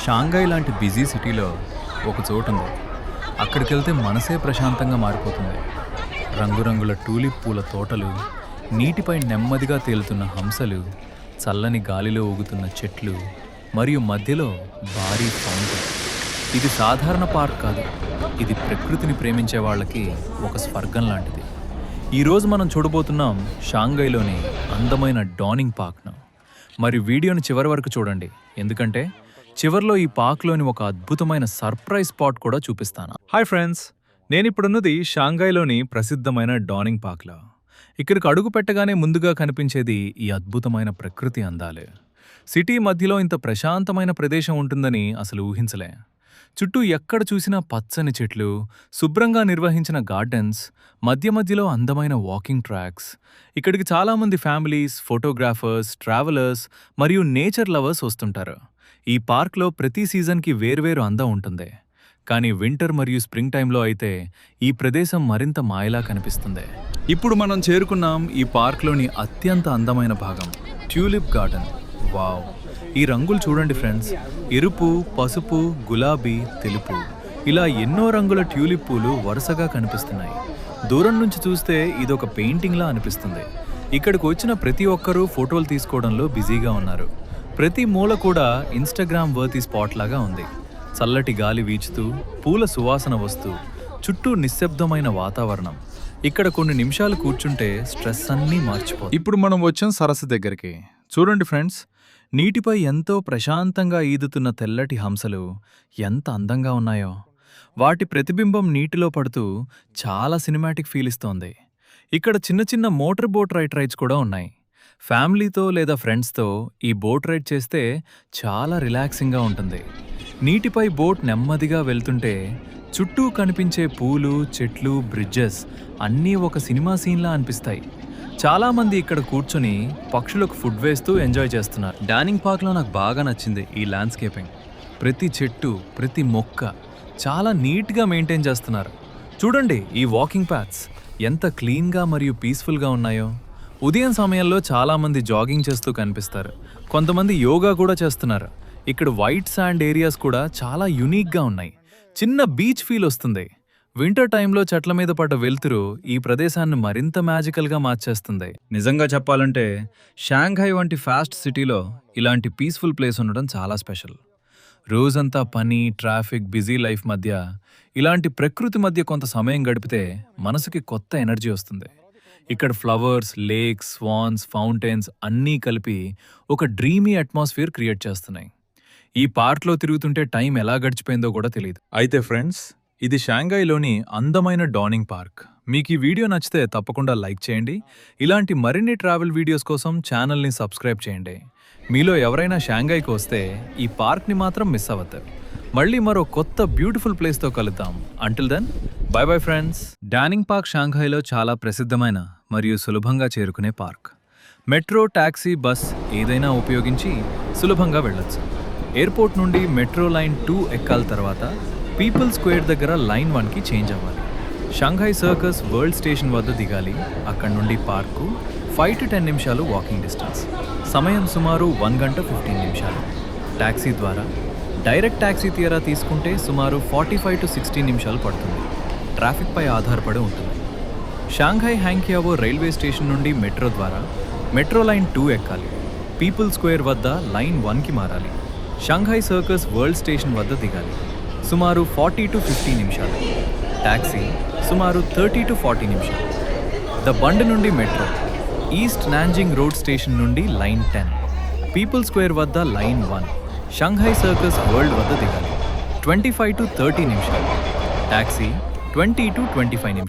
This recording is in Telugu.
షాంఘై లాంటి బిజీ సిటీలో ఒక చోటు ఉంది. అక్కడికి వెళ్తే మనసే ప్రశాంతంగా మారిపోతుంది. రంగురంగుల టూలిప్ పూల తోటలు, నీటిపై నెమ్మదిగా తేలుతున్న హంసలు, చల్లని గాలిలో ఊగుతున్న చెట్లు మరియు మధ్యలో భారీ ఫౌంటైన్. ఇది సాధారణ పార్క్ కాదు, ఇది ప్రకృతిని ప్రేమించే వాళ్ళకి ఒక స్వర్గం లాంటిది. ఈరోజు మనం చూడబోతున్నాం షాంఘైలోని అందమైన డానింగ్ పార్క్ను. మరి వీడియోని చివరి వరకు చూడండి, ఎందుకంటే చివర్లో ఈ పార్క్లోని ఒక అద్భుతమైన సర్ప్రైజ్ స్పాట్ కూడా చూపిస్తాను. హాయ్ ఫ్రెండ్స్, నేనిప్పుడున్నది షాంఘైలోని ప్రసిద్ధమైన డానింగ్ పార్క్లో. ఇక్కడికి అడుగు పెట్టగానే ముందుగా కనిపించేది ఈ అద్భుతమైన ప్రకృతి అందాలే. సిటీ మధ్యలో ఇంత ప్రశాంతమైన ప్రదేశం ఉంటుందని అసలు ఊహించలే. చుట్టూ ఎక్కడ చూసినా పచ్చని చెట్లు, శుభ్రంగా నిర్వహించిన గార్డెన్స్, మధ్య మధ్యలో అందమైన వాకింగ్ ట్రాక్స్. ఇక్కడికి చాలామంది ఫ్యామిలీస్, ఫోటోగ్రాఫర్స్, ట్రావెలర్స్ మరియు నేచర్ లవర్స్ వస్తుంటారు. ఈ పార్క్లో ప్రతి సీజన్కి వేర్వేరు అందం ఉంటుంది. కానీ వింటర్ మరియు స్ప్రింగ్ టైంలో అయితే ఈ ప్రదేశం మరింత మాయలా కనిపిస్తుంది. ఇప్పుడు మనం చేరుకున్నాం ఈ పార్క్లోని అత్యంత అందమైన భాగం, ట్యూలిప్ గార్డెన్. వావ్, ఈ రంగులు చూడండి ఫ్రెండ్స్, ఎరుపు, పసుపు, గులాబీ, తెలుపు, ఇలా ఎన్నో రంగుల ట్యూలిప్ పూలు వరుసగా కనిపిస్తున్నాయి. దూరం నుంచి చూస్తే ఇదొక పెయింటింగ్లా అనిపిస్తుంది. ఇక్కడికి వచ్చిన ప్రతి ఒక్కరూ ఫోటోలు తీసుకోవడంలో బిజీగా ఉన్నారు. ప్రతి మూల కూడా ఇన్స్టాగ్రామ్ వర్తీ స్పాట్ లాగా ఉంది. చల్లటి గాలి వీచుతూ, పూల సువాసన వస్తూ, చుట్టూ నిశ్శబ్దమైన వాతావరణం. ఇక్కడ కొన్ని నిమిషాలు కూర్చుంటే స్ట్రెస్ అన్నీ మార్చిపోతుంది. ఇప్పుడు మనం వచ్చాం సరస్సు దగ్గరికి. చూడండి ఫ్రెండ్స్, నీటిపై ఎంతో ప్రశాంతంగా ఈదుతున్న తెల్లటి హంసలు ఎంత అందంగా ఉన్నాయో. వాటి ప్రతిబింబం నీటిలో పడుతూ చాలా సినిమాటిక్ ఫీల్ ఇస్తోంది. ఇక్కడ చిన్న చిన్న మోటార్ బోట్ రైడ్స్ కూడా ఉన్నాయి. ఫ్యామిలీతో లేదా ఫ్రెండ్స్తో ఈ బోట్ రైడ్ చేస్తే చాలా రిలాక్సింగ్గా ఉంటుంది. నీటిపై బోట్ నెమ్మదిగా వెళ్తుంటే చుట్టూ కనిపించే పూలు, చెట్లు, బ్రిడ్జెస్ అన్నీ ఒక సినిమా సీన్లా అనిపిస్తాయి. చాలామంది ఇక్కడ కూర్చొని పక్షులకు ఫుడ్ వేస్తూ ఎంజాయ్ చేస్తున్నారు. డానింగ్ పార్క్లో నాకు బాగా నచ్చింది ఈ ల్యాండ్స్కేపింగ్. ప్రతి చెట్టు, ప్రతి మొక్క చాలా నీట్గా మెయింటైన్ చేస్తున్నారు. చూడండి, ఈ వాకింగ్ పాత్స్ ఎంత క్లీన్గా మరియు పీస్ఫుల్గా ఉన్నాయో. ఉదయం సమయంలో చాలామంది జాగింగ్ చేస్తూ కనిపిస్తారు. కొంతమంది యోగా కూడా చేస్తున్నారు. ఇక్కడ వైట్ శాండ్ ఏరియాస్ కూడా చాలా యునీక్గా ఉన్నాయి. చిన్న బీచ్ ఫీల్ వస్తుంది. వింటర్ టైంలో చెట్ల మీద పడ్డ వెలుతురు ఈ ప్రదేశాన్ని మరింత మ్యాజికల్గా మార్చేస్తుంది. నిజంగా చెప్పాలంటే షాంఘై వంటి ఫాస్ట్ సిటీలో ఇలాంటి పీస్ఫుల్ ప్లేస్ ఉండడం చాలా స్పెషల్. రోజంతా పని, ట్రాఫిక్, బిజీ లైఫ్ మధ్య ఇలాంటి ప్రకృతి మధ్య కొంత సమయం గడిపితే మనసుకి కొత్త ఎనర్జీ వస్తుంది. ఇక్కడ ఫ్లవర్స్, లేక్స్, స్వాన్స్, ఫౌంటైన్స్ అన్నీ కలిపి ఒక డ్రీమీ అట్మాస్ఫియర్ క్రియేట్ చేస్తున్నాయి. ఈ పార్క్లో తిరుగుతుంటే టైం ఎలా గడిచిపోయిందో కూడా తెలియదు. అయితే ఫ్రెండ్స్, ఇది షాంఘైలోని అందమైన డానింగ్ పార్క్. మీకు ఈ వీడియో నచ్చితే తప్పకుండా లైక్ చేయండి. ఇలాంటి మరిన్ని ట్రావెల్ వీడియోస్ కోసం ఛానల్ని సబ్స్క్రైబ్ చేయండి. మీలో ఎవరైనా షాంఘైకి వస్తే ఈ పార్క్ని మాత్రం మిస్ అవ్వద్దు. మళ్ళీ మరో కొత్త బ్యూటిఫుల్ ప్లేస్తో కలుద్దాం. Until then, bye bye friends. Daning park షాంఘైలో చాలా ప్రసిద్ధమైన మరియు సులభంగా చేరుకునే పార్క్. మెట్రో, టాక్సీ, బస్ ఏదైనా ఉపయోగించి సులభంగా వెళ్ళొచ్చు. ఎయిర్పోర్ట్ నుండి మెట్రో లైన్ 2 ఎక్కాల తర్వాత పీపుల్ స్క్వేర్ దగ్గర లైన్ 1కి చేంజ్ అవ్వాలి. షాంఘై సర్కస్ వరల్డ్ స్టేషన్ వద్ద దిగాలి. అక్కడ నుండి పార్కు 5 to 10 నిమిషాలు వాకింగ్ డిస్టెన్స్. సమయం సుమారు 1 గంట 15 నిమిషాలు. టాక్సీ ద్వారా డైరెక్ట్ టాక్సీ తీరా తీసుకుంటే సుమారు 45 to 60 నిమిషాలు పడుతుంది. ట్రాఫిక్ పై ఆధారపడి ఉంటుంది. షాంఘై హ్యాంగ్కియావో రైల్వే స్టేషన్ నుండి మెట్రో ద్వారా మెట్రో లైన్ 2 ఎక్కాలి. పీపుల్ స్క్వేర్ వద్ద లైన్ 1కి మారాలి. షాంఘై సర్కస్ వరల్డ్ స్టేషన్ వద్ద దిగాలి. సుమారు 40 to 50 నిమిషాలు. టాక్సీ సుమారు 30 to 40 నిమిషాలు. ద బండ్ నుండి metro east Nanjing road station నుండి లైన్ 10, పీపుల్ స్క్వేర్ వద్ద లైన్ 1, షాంఘై సర్కస్ వరల్డ్ వద్ద దిగాలి. 25 to 30 నిమిషాలు. టాక్సీ 20 to 25 నిమిషాలు.